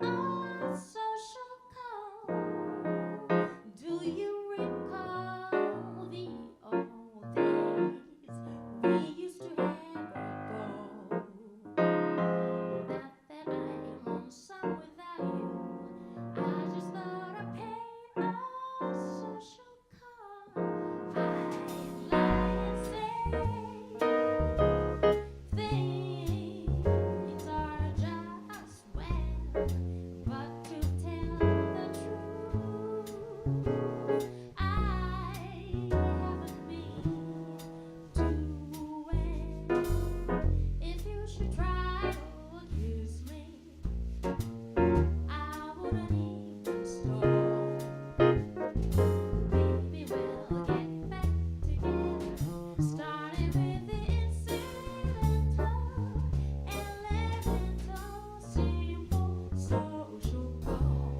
a social call. Do you recall the old days? We used to have a ball. Not that I am lonesome without you. I just thought I'd pay a social call. I'd lie and say things are just well, but to tell the truth, I haven't been too well. If you should try to accuse me, I wouldn't even stall. Maybe we'll get back together, starting with the incidental, elemental, simple social call.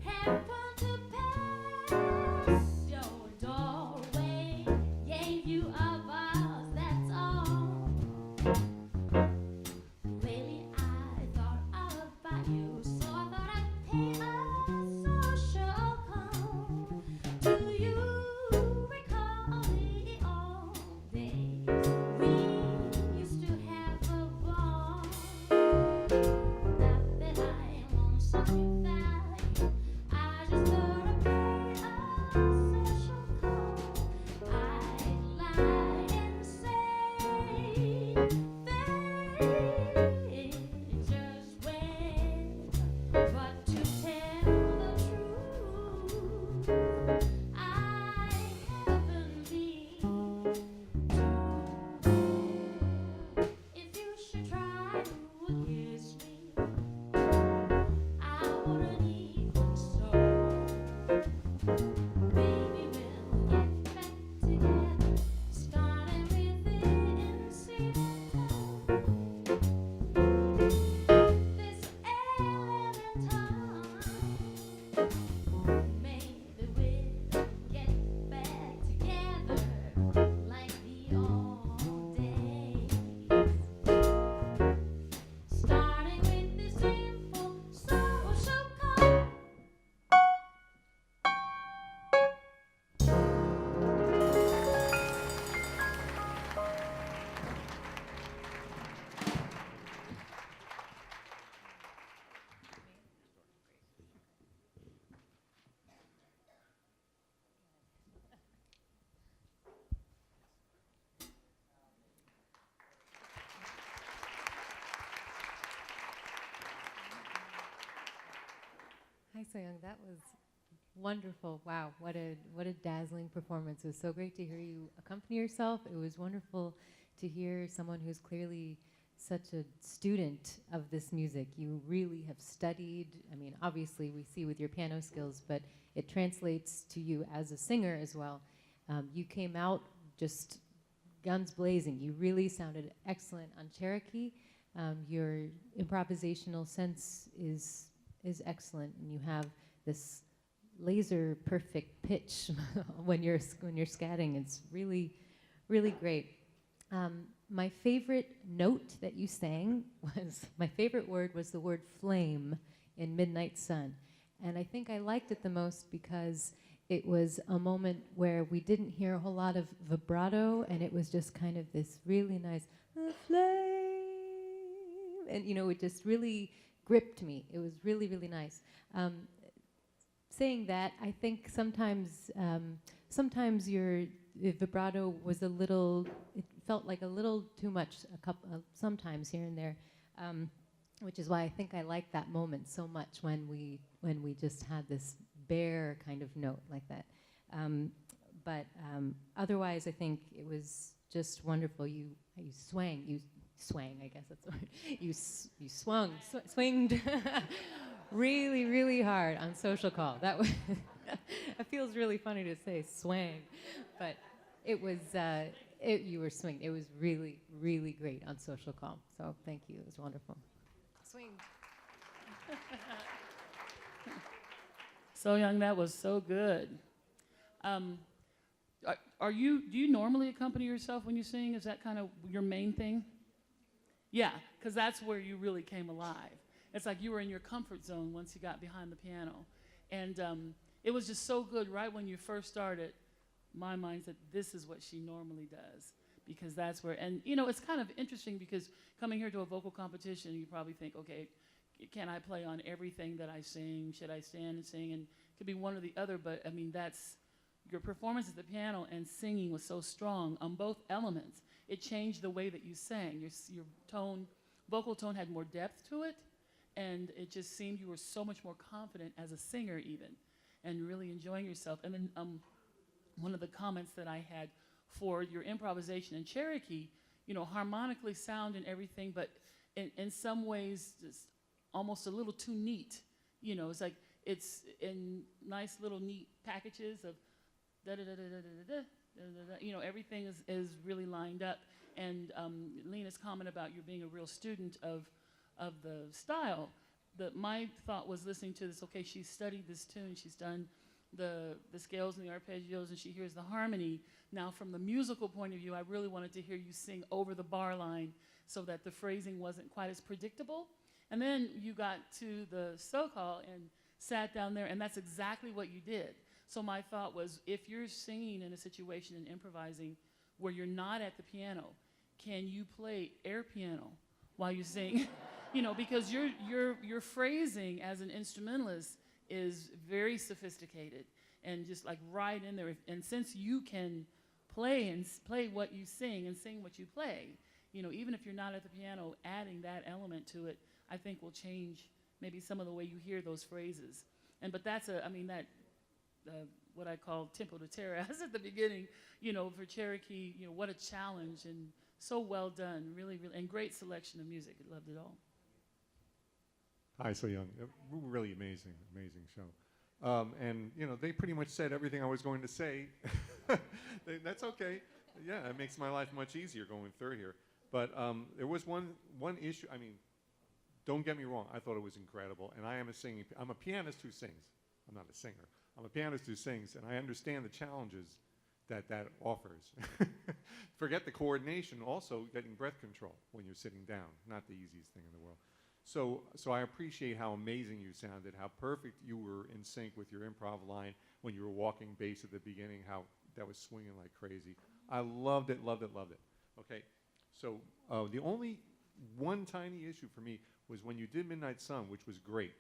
Happened to pass your doorway, gave you a buzz, that's all. Lately I thought about you, so I thought I'd pay a social call. Do you recall the old days? We used to have a ball. Not that I am lonesome without you. I just thought I'd pay a social call. I'd lie and say things just well, but to tell the truth, I haven't been too well. If you should try to accuse me, I wouldn't even stall. Maybe we'll get back together, starting with the incidental, this elemental. Maybe we'll get back together like the old days, starting with the simple social call. Hi, Soyoung. That was wonderful. Wow, what a dazzling performance. It was so great to hear you accompany yourself. It was wonderful to hear someone who's clearly such a student of this music. You really have studied. I mean, obviously we see with your piano skills, but it translates to you as a singer as well. You came out just guns blazing. You really sounded excellent on Cherokee. Your improvisational sense is excellent, and you have this laser perfect pitch when you're scatting. It's really really great. My favorite note that you sang was, my favorite word was the word flame in Midnight Sun. And I think I liked it the most because it was a moment where we didn't hear a whole lot of vibrato, and it was just kind of this really nice flame. And, you know, it just really gripped me. It was really, really nice. Saying that, I think sometimes your vibrato was a little, it felt like a little too much sometimes here and there, which is why I think I like that moment so much when we just had this bare kind of note like that. But otherwise, I think it was just wonderful. You swang, I guess that's the word. You swinged really, really hard on Social Call. That was it feels really funny to say swang, but it was you were swinging. It was really, really great on Social Call. So thank you. It was wonderful. Swing. Soyoung, that was so good. Do you normally accompany yourself when you sing? Is that kind of your main thing? Yeah, because that's where you really came alive. It's like you were in your comfort zone once you got behind the piano. And it was just so good right when you first started. My mind said, this is what she normally does, because that's where, and you know, it's kind of interesting because coming here to a vocal competition, you probably think, okay, can I play on everything that I sing? Should I stand and sing? And it could be one or the other, but I mean, that's, your performance at the piano and singing was so strong on both elements. It changed the way that you sang. Your tone, vocal tone had more depth to it, and it just seemed you were so much more confident as a singer even, and really enjoying yourself. And then one of the comments that I had for your improvisation in Cherokee, you know, harmonically sound and everything, but in some ways, just almost a little too neat. You know, it's like it's in nice little neat packages of da da da da da da da da. You know, everything is really lined up. And Lena's comment about you being a real student of the style. My thought was listening to this. Okay, she's studied this tune. She's done the scales and the arpeggios, and she hears the harmony. Now, from the musical point of view, I really wanted to hear you sing over the bar line so that the phrasing wasn't quite as predictable. And then you got to the so-call and sat down there, and that's exactly what you did. So my thought was, if you're singing in a situation and improvising where you're not at the piano, can you play air piano while you sing? You know, because your phrasing as an instrumentalist is very sophisticated and just like right in there. And since you can play what you sing and sing what you play, you know, even if you're not at the piano, adding that element to it, I think will change maybe some of the way you hear those phrases. But that's what I call tempo de terra at the beginning, you know, for Cherokee, you know, what a challenge, and so well done, really, really, and great selection of music. I loved it all. Hi, Soyoung. Really amazing show. And, you know, they pretty much said everything I was going to say. That's okay. Yeah, it makes my life much easier going through here. But there was one issue. I mean, don't get me wrong. I thought it was incredible. And I'm a pianist who sings. I'm not a singer. I'm a pianist who sings, and I understand the challenges that offers. Forget the coordination, also getting breath control when you're sitting down. Not the easiest thing in the world. So I appreciate how amazing you sounded, how perfect you were in sync with your improv line when you were walking bass at the beginning, how that was swinging like crazy. I loved it. Okay, so the only one tiny issue for me was when you did Midnight Sun, which was great.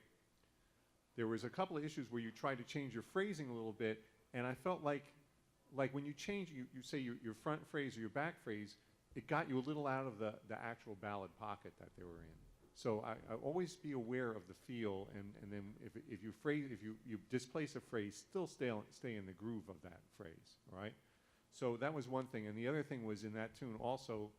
There was a couple of issues where you tried to change your phrasing a little bit, and I felt like when you change, you say your front phrase or your back phrase, it got you a little out of the actual ballad pocket that they were in. So I always be aware of the feel, and then if you displace a phrase, still stay in the groove of that phrase, all right? So that was one thing, and the other thing was in that tune also,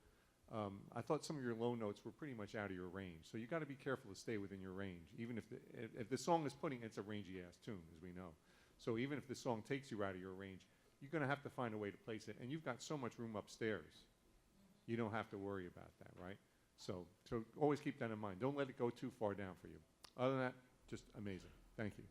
I thought some of your low notes were pretty much out of your range. So you got to be careful to stay within your range, even if the song is it's a rangy ass tune, as we know. So even if the song takes you out of your range, you're going to have to find a way to place it, and you've got so much room upstairs. You don't have to worry about that, right? So always keep that in mind. Don't let it go too far down for you. Other than that, just amazing. Thank you.